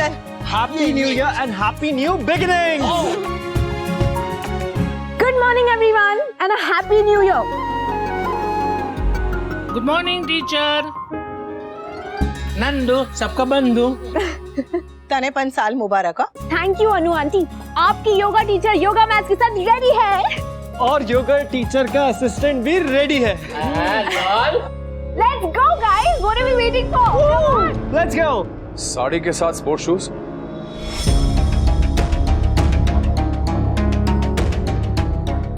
चल। Happy new year and happy new beginning. Good morning everyone and a happy new year. Good morning teacher. Nandu सबका बंधु। तने 5 साल मुबारक। Thank you Anu aunty. आपकी yoga teacher yoga maths के साथ रेडी है। और योगा टीचर का असिस्टेंट भी रेडी है। Let's go guys. What are we waiting for? Come on. Let's go. Sari के साथ स्पोर्ट शूज।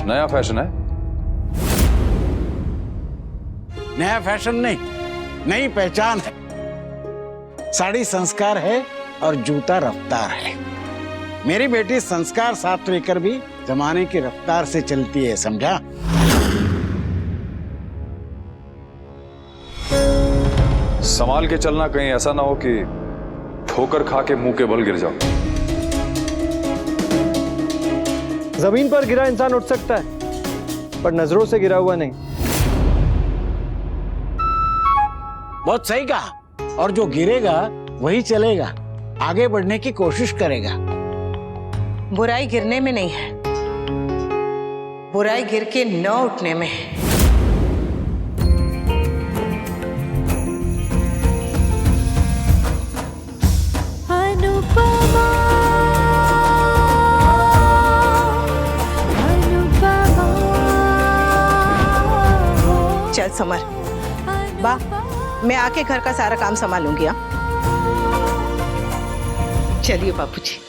नया फैशन है। नया फैशन नहीं, नई पहचान है। साड़ी संस्कार है और जूता रफ्तार है। मेरी बेटी संस्कार साथ लेकर भी जमाने की रफ्तार से चलती है, समझा? संभाल के चलना, कहीं ऐसा ना हो कि ठोकर खा के मुंह के बल गिर जाओ। जमीन पर गिरा इंसान उठ सकता है, पर नजरों से गिरा हुआ नहीं। बहुत सही कहा। और जो गिरेगा वही चलेगा, आगे बढ़ने की कोशिश करेगा। बुराई गिरने में नहीं है, बुराई गिर के न उठने में है। चल समर, बा मैं आके घर का सारा काम संभालूंगी। चलिए बापूजी।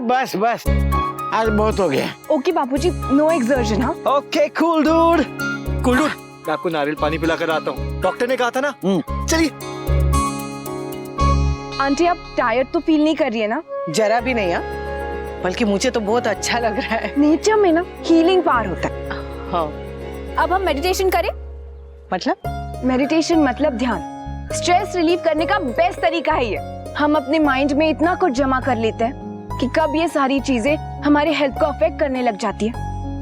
बस बस, आज बहुत हो गया। ओके बापूजी, नो एक्सर्जन। हाँ okay cool dude. Cool dude, मैं आपको नारियल पानी पिला कर आता हूँ। डॉक्टर ने कहा था ना। चलिए। आंटी आप टायर्ड तो फील नहीं कर रही है ना? जरा भी नहीं है, बल्कि मुझे तो बहुत अच्छा लग रहा है। नेचर में ना हीलिंग पावर होता है। हाँ। अब हम मेडिटेशन करें? मतलब? मेडिटेशन मतलब ध्यान। स्ट्रेस रिलीव करने का बेस्ट तरीका है ये। हम अपने माइंड में इतना कुछ जमा कर लेते हैं कि कब ये सारी चीजें हमारे हेल्थ को अफेक्ट करने लग जाती है,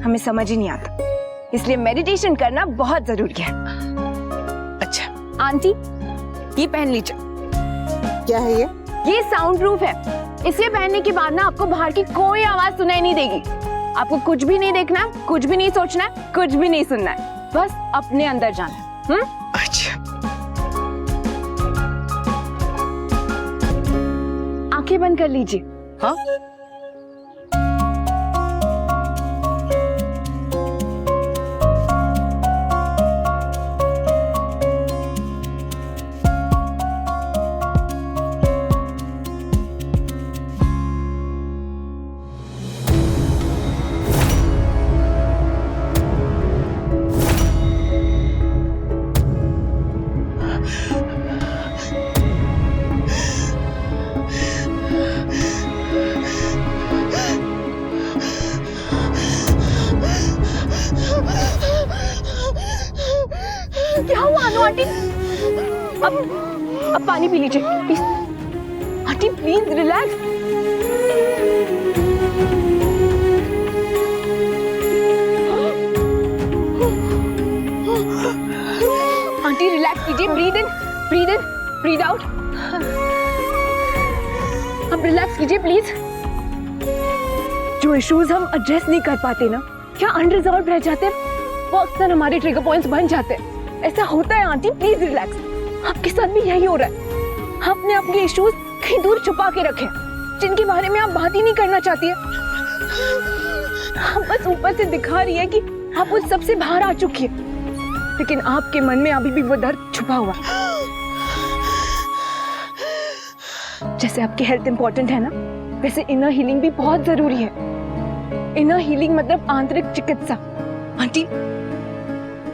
हमें समझ ही नहीं आता। इसलिए मेडिटेशन करना बहुत जरूरी है। अच्छा आंटी, ये पहन लीजिए। क्या है ये? ये साउंड प्रूफ है। इसे पहनने के बाद ना आपको बाहर की कोई आवाज सुनाई नहीं देगी। आपको कुछ भी नहीं देखना है, कुछ भी नहीं सोचना है, कुछ भी नहीं सुनना है, बस अपने अंदर जाना है। अच्छा। आंखें बंद कर लीजिए। हाँ? क्या हुआ अनु आंटी? अब पानी पी लीजिए please. Aunty please relax. Aunty relax कीजिए, ब्रीद इन, ब्रीद आउट। अब रिलैक्स कीजिए प्लीज। जो इश्यूज हम एड्रेस नहीं कर पाते ना, क्या अनरिजॉल्व रह जाते, वो अक्सर हमारे ट्रिगर पॉइंट्स बन जाते हैं। ऐसा होता है आंटी, प्लीज रिलैक्स। आपके साथ भी यही हो रहा है। आपने अपने इश्यूज कहीं दूर छुपा के रखे, जिनके बारे में आप बात ही नहीं करना चाहती है। हम बस ऊपर से दिखा रही है कि आप उस सबसे बाहर आ चुकी है, लेकिन आपके मन में अभी भी वो दर्द छुपा हुआ। जैसे आपकी हेल्थ इंपॉर्टेंट है ना, वैसे इनर हीलिंग भी बहुत जरूरी है। इनर हीलिंग मतलब आंतरिक चिकित्सा। आंटी,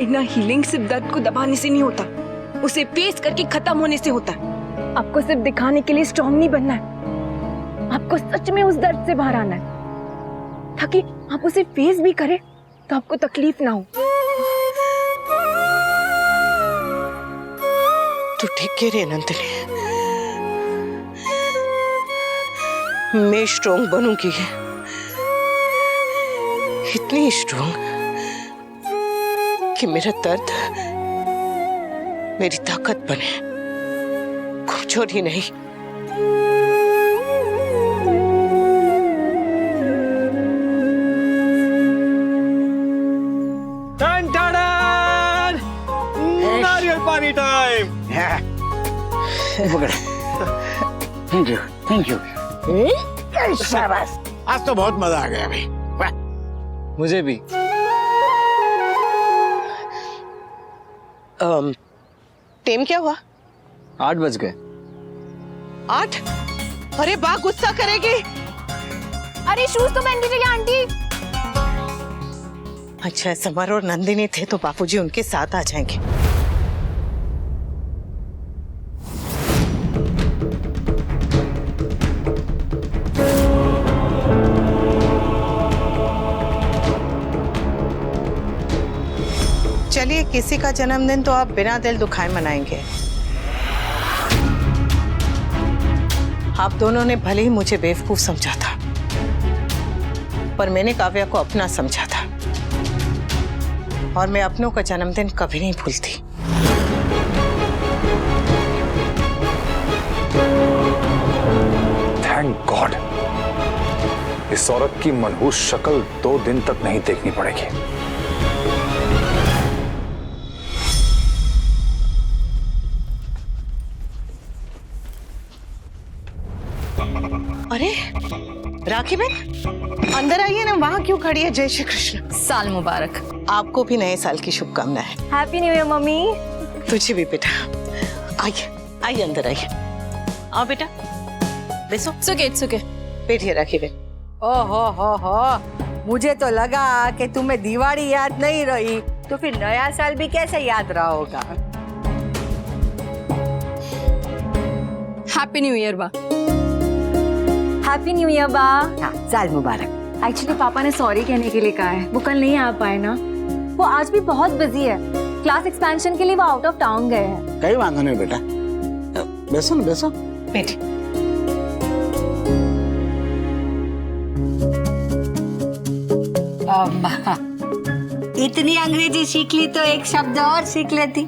इनर हीलिंग सिर्फ दर्द को दबाने से नहीं होता, उसे फेस करके खत्म होने से होता है। आपको सिर्फ दिखाने के लिए स्ट्रॉन्ग नहीं बनना है, आपको सच में उस दर्द से बाहर आना है, ताकि आप उसे फेस भी करें तो आपको तकलीफ ना हो। तू ठीक कह रही है नंदिनी, मैं स्ट्रॉन्ग बनूंगी, इतनी स्ट्रॉन्ग कि मेरा दर्द मेरी ताकत बने, कमजोरी नहीं। नारियल पानी टाइम। थैंक यू शाबाश। आज तो बहुत मजा आ गया भाई। वाह। मुझे भी। टेम क्या हुआ? 8 बज गए। 8? अरे बा गुस्सा करेगी। अरे शूज तो पहन लीजिए आंटी। अच्छा, समर और नंदिनी थे तो बापूजी उनके साथ आ जाएंगे। चलिए, किसी का जन्मदिन तो आप बिना दिल दुखाए मनाएंगे। आप दोनों ने भले ही मुझे बेवकूफ समझा था, पर मैंने काव्या को अपना समझा था, और मैं अपनों का जन्मदिन कभी नहीं भूलती। थैंक गॉड, इस औरत की मनहूस शक्ल 2 दिन तक नहीं देखनी पड़ेगी। अरे राखी बहन, अंदर आइए ना, वहां क्यों खड़ी है? जय श्री कृष्ण। साल मुबारक। आपको भी नए साल की शुभकामनाएं। Happy new year mummy. तुझे भी बेटा। आइए आइए, अंदर आइए। आओ बेटा, बैसो। सुके। बैठिए राखी बहन। हो, मुझे तो लगा कि तुम्हें दिवाली याद नहीं रही, तो फिर नया साल भी कैसे याद रहा होगा। हैप्पी न्यू ईयर बा। हैप्पी न्यू ईयर बा। हाँ, साल मुबारक। एक्चुअली पापा ने सॉरी कहने के लिए कहा है, वो कल नहीं आ पाए ना, वो आज भी बहुत बिजी है। क्लास एक्सपेंशन के लिए वो आउट ऑफ टाउन गए हैं। कहीं वांधा नहीं बेटा, बैसो ना, बैसो। बैठिए। इतनी अंग्रेजी सीख ली तो एक शब्द और सीख लेती।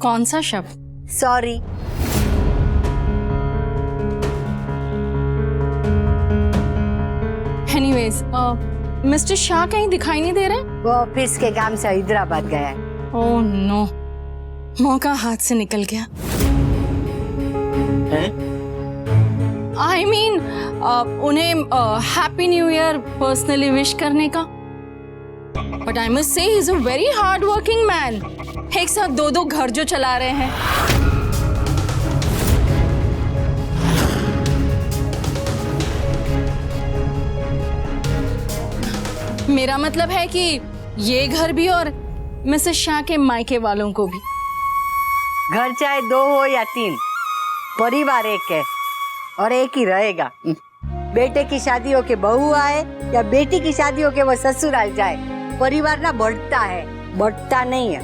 कौन सा शब्द? सॉरी। एनीवेज, मिस्टर शाह कहीं दिखाई नहीं दे रहे? वो ऑफिस के काम से हैदराबाद गया है। ओह नो, मौका हाथ से निकल गया। आई मीन उन्हें happy new year personally wish करने का। But I must say he is a very hard working man. एक साथ 2 घर जो चला रहे हैं। मेरा मतलब है कि ये घर भी और मिसेस शाह के मायके वालों को भी। घर चाहे 2 हो या 3, परिवार एक है और एक ही रहेगा। बेटे की शादी हो के बहू आए या बेटी की शादी हो के वो ससुराल जाए, परिवार ना बढ़ता है, बढ़ता नहीं है।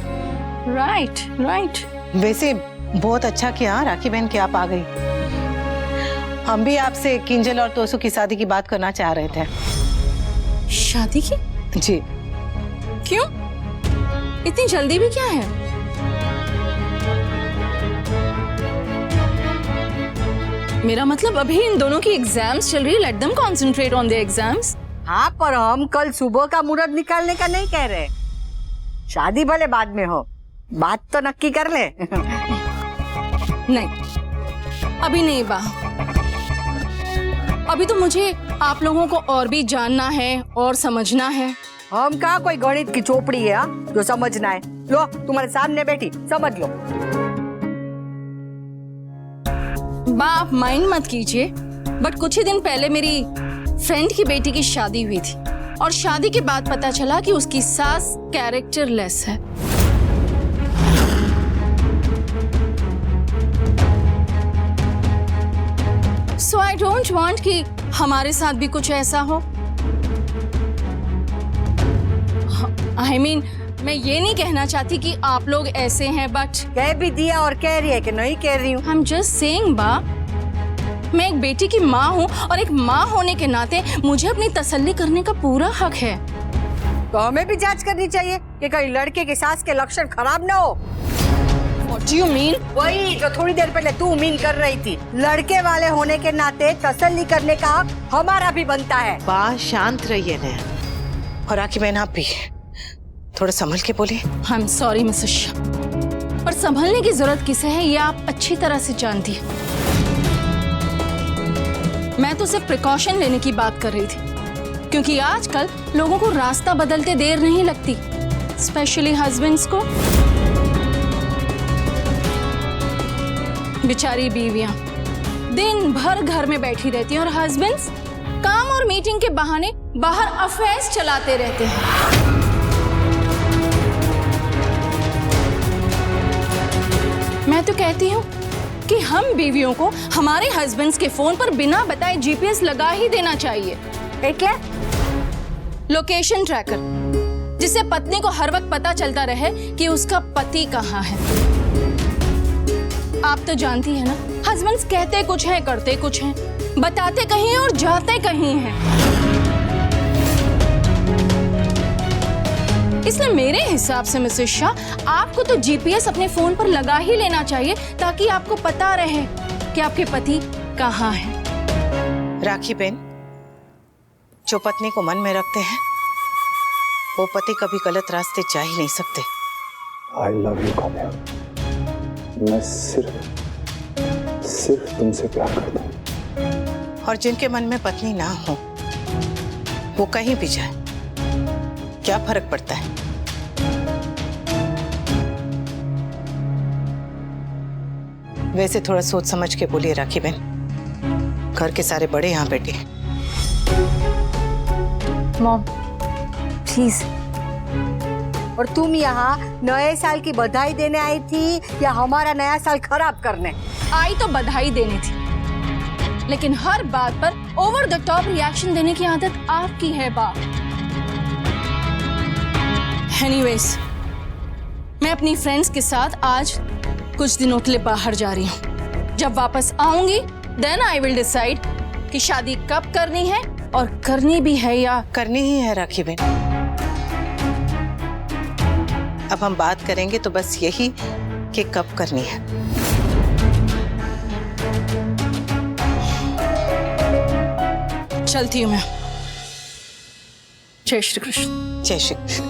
Right right. वैसे बहुत अच्छा किया राखी बहन कि आप आ गई। हम भी आपसे किंजल और तोसू की शादी की बात करना चाह रहे थे। शादी की? जी। क्यों? इतनी जल्दी भी क्या है? मेरा मतलब अभी इन दोनों की एग्जाम्स चल रही है। Let them concentrate on the exams. हाँ, पर हम कल सुबह का मुहूर्त निकालने का नहीं कह रहे। शादी भले बाद में हो, बात तो नक्की कर ले। नहीं, अभी नहीं बा। अभी तो मुझे आप लोगों को और भी जानना है और समझना है। हम कहा कोई गणित की चोपड़ी है जो समझना है। लो, तुम्हारे सामने बैठी, समझ लो। बा, आप माइंड मत कीजिए, बट कुछ ही दिन पहले मेरी फ्रेंड की बेटी की शादी हुई थी और शादी के बाद पता चला कि उसकी सास कैरेक्टरलेस है। सो आई डोंट वांट कि हमारे साथ भी कुछ ऐसा हो। आई मीन, मैं ये नहीं कहना चाहती कि आप लोग ऐसे हैं, बट कह भी दिया और कह रही है कि नहीं कह रही हूँ। आई एम जस्ट सेइंग बा, मैं एक बेटी की माँ हूँ और एक माँ होने के नाते मुझे अपनी तसल्ली करने का पूरा हक है। तो हमें भी जांच करनी चाहिए कि कहीं लड़के की सास के लक्षण खराब ना हो। What do you mean? वही जो थोड़ी देर पहले तू मीन कर रही थी। लड़के वाले होने के नाते तसल्ली करने का हक हमारा भी बनता है। बा, शांत रहिए नया। और राखी बहन आप भी थोड़ा संभल के बोलिए। I am sorry Mrs Shah, पर संभलने की जरूरत किसे है ये आप अच्छी तरह से जानती हैं। मैं तो सिर्फ प्रिकॉशन लेने की बात कर रही थी, क्योंकि आजकल लोगों को रास्ता बदलते देर नहीं लगती, स्पेशली हस्बैंड्स को। बेचारी बीवियां दिन भर घर में बैठी रहती हैं और हस्बैंड्स काम और मीटिंग के बहाने बाहर अफेयर्स चलाते रहते हैं। मैं तो कहती हूँ कि हम बीवियों को हमारे हस्बैंड्स के फोन पर बिना बताए जीपीएस लगा ही देना चाहिए। એટલે लोकेशन ट्रैकर, जिससे पत्नी को हर वक्त पता चलता रहे कि उसका पति कहाँ है। आप तो जानती है ना, हस्बैंड्स कहते कुछ है, करते कुछ है, बताते कहीं और जाते कहीं हैं। इसलिए मेरे हिसाब से मिसेस शाह, आपको तो जीपीएस अपने फोन पर लगा ही लेना चाहिए ताकि आपको पता रहे कि आपके पति कहाँ हैं। राखी बहन, जो पत्नी को मन में रखते हैं वो पति कभी गलत रास्ते जा ही नहीं सकते। I love you Kavya. मैं सिर्फ तुमसे प्यार करता हूँ। और जिनके मन में पत्नी ना हो वो कहीं भी जाए, क्या फर्क पड़ता है। वैसे थोड़ा सोच समझ के बोलिए राखी बहन, घर के सारे बड़े यहाँ बैठे हैं। Mom please. और तुम यहाँ नए साल की बधाई देने आई थी या हमारा नया साल खराब करने? आई तो बधाई देनी थी, लेकिन हर बात पर ओवर द टॉप रिएक्शन देने की आदत आपकी है बा। एनीवेज, मैं अपनी फ्रेंड्स के साथ आज कुछ दिनों के लिए बाहर जा रही हूँ। जब वापस आऊंगी देन आई विल डिसाइड कि शादी कब करनी है, और करनी भी है या करनी ही है राखी बहन। अब हम बात करेंगे तो बस यही कि कब करनी है। चलती हूँ मैं। जय श्री कृष्ण। जय श्री कृष्ण।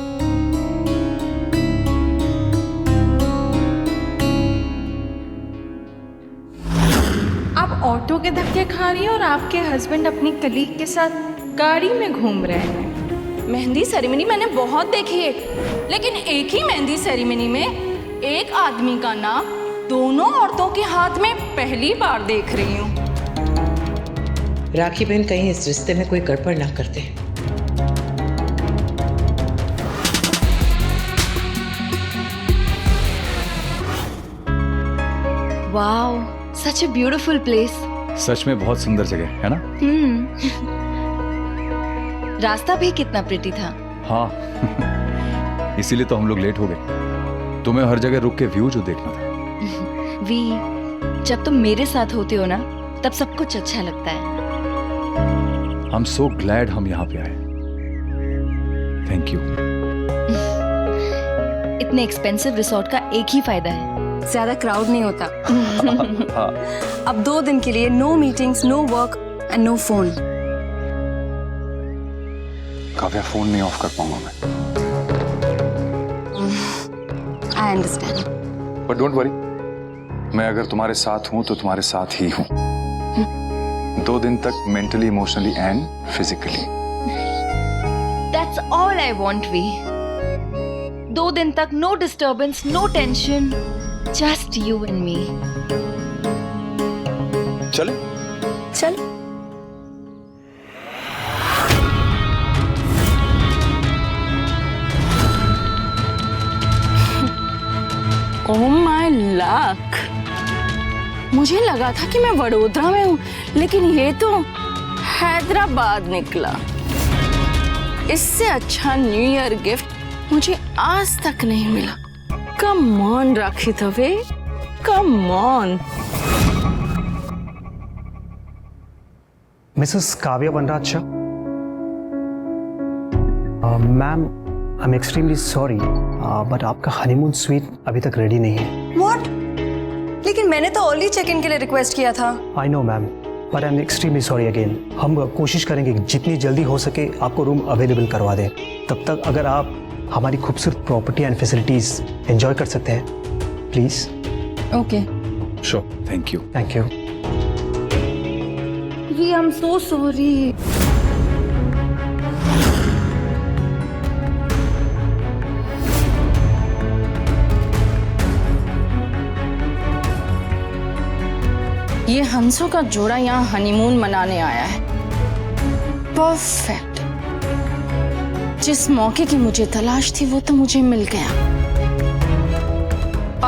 आप ऑटो के धक्के खा रही हैं और आपके हस्बैंड अपनी कलीग के साथ गाड़ी में घूम रहे हैं। मेहंदी सेरेमनी मैंने बहुत देखी है, लेकिन एक ही मेहंदी सेरेमनी में एक आदमी का नाम दोनों औरतों के हाथ में पहली बार देख रही हूँ। राखी बहन, कहीं इस रिश्ते में कोई गड़बड़ ना करते। Wow, such a beautiful place. सच में बहुत सुंदर जगह है ना? रास्ता भी कितना प्रिटी था। हाँ इसीलिए तो हम लोग लेट हो गए। तुम्हें हर जगह रुक के व्यू जो देखना था। वी, जब तुम मेरे साथ होते हो ना तब सब कुछ अच्छा लगता है। I'm so glad हम यहाँ पे आए। Thank you। इतने एक्सपेंसिव रिसोर्ट का एक ही फायदा है, ज्यादा क्राउड नहीं होता। हाँ। अब 2 दिन के लिए no meetings, no work and no phone. Kavya, phone नहीं ऑफ कर पाऊंगा मैं। I understand. But don't worry, मैं अगर तुम्हारे साथ हूं तो तुम्हारे साथ ही हूं। 2 दिन तक mentally, emotionally and physically. That's all I want V. 2 दिन तक no disturbance, no tension, just you and me. चले? चल। ओह माय लक, मुझे लगा था कि मैं वडोदरा में हूँ, लेकिन ये तो हैदराबाद निकला। इससे अच्छा न्यू ईयर गिफ्ट मुझे आज तक नहीं मिला। Come on Rakhi Dave, come on. Mrs Kavya Vanraj Shah, ma'am I am extremely sorry but आपका हनीमून स्वीट अभी तक रेडी नहीं है। व्हाट? लेकिन मैंने तो अर्ली चेक इन के लिए रिक्वेस्ट किया था। I know ma'am, but I am extremely sorry again. हम कोशिश करेंगे कि जितनी जल्दी हो सके आपको रूम अवेलेबल करवा दें। तब तक अगर आप हमारी खूबसूरत प्रॉपर्टी एंड फैसिलिटीज एंजॉय कर सकते हैं please. Okay. Sure, thank you. Thank you. V, I am so sorry. ये हंसों का जोड़ा यहाँ हनीमून मनाने आया है। परफेक्ट। जिस मौके की मुझे तलाश थी वो तो मुझे मिल गया।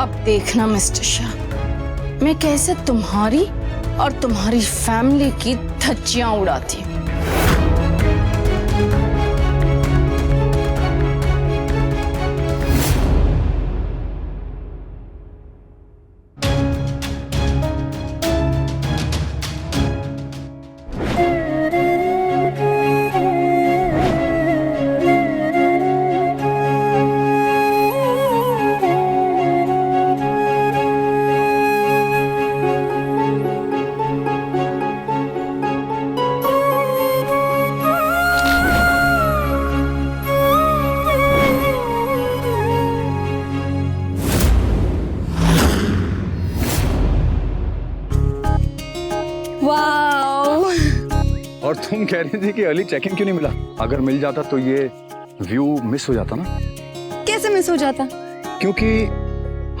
अब देखना मिस्टर शाह, मैं कैसे तुम्हारी और तुम्हारी फैमिली की धज्जियां उड़ाती हूँ। और तुम कह रही थी कि अर्ली चेक इन क्यों नहीं मिला? अगर मिल जाता तो ये व्यू मिस हो जाता ना। कैसे मिस हो जाता? क्योंकि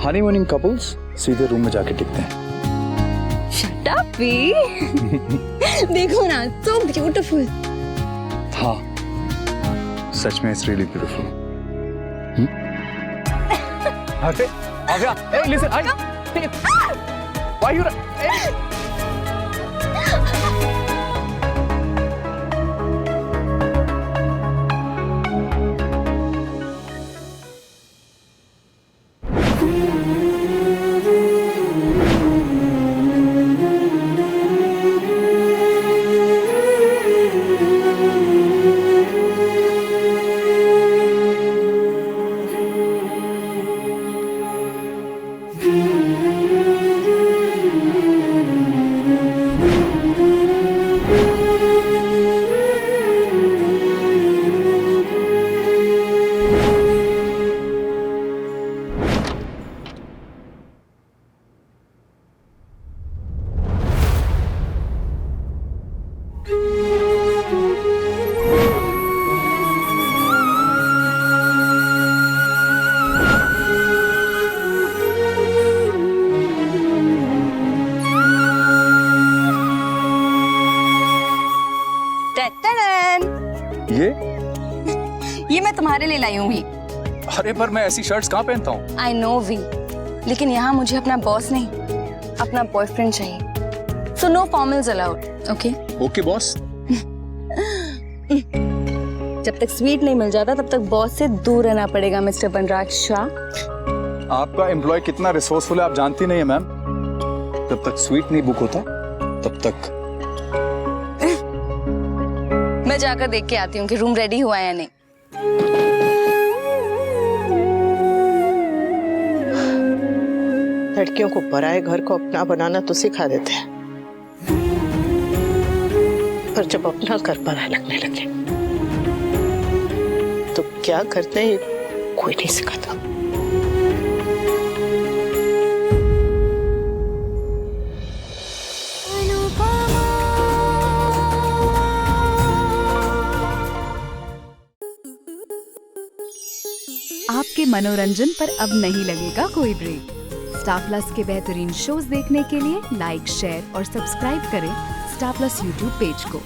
हनीमूनिंग कपल्स सीधे रूम में जाके टिकते हैं। Shut up V. देखो ना, सो ब्यूटीफुल। हाँ, सच में इट्स रियली ब्यूटीफुल। अरे आव्या, hey listen, why you? ये मैं तुम्हारे लिए लाई हूँ भी। अरे पर मैं ऐसी शर्ट्स कहाँ पहनता हूँ? आई नो वी, लेकिन यहाँ मुझे अपना बॉस नहीं, अपना बॉयफ्रेंड चाहिए। So no formals allowed, okay? Okay boss. जब तक स्वीट नहीं मिल जाता तब तक बॉस से दूर रहना पड़ेगा मिस्टर बनराज शाह। आपका एम्प्लॉय कितना रिसोर्सफुल है आप जानती नहीं है मैम। जब तक स्वीट नहीं बुक होता तब तक। मैं जाकर देख के आती हूँ कि रूम रेडी हुआ है या नहीं। लड़कियों को पराए घर को अपना बनाना तो सिखा देते हैं, पर जब अपना घर पराया लगने लगे तो क्या करते हैं कोई नहीं सिखाता। आपके मनोरंजन पर अब नहीं लगेगा कोई ब्रेक। स्टार प्लस के बेहतरीन शोज देखने के लिए लाइक, शेयर और सब्सक्राइब करें स्टार प्लस यूट्यूब पेज को।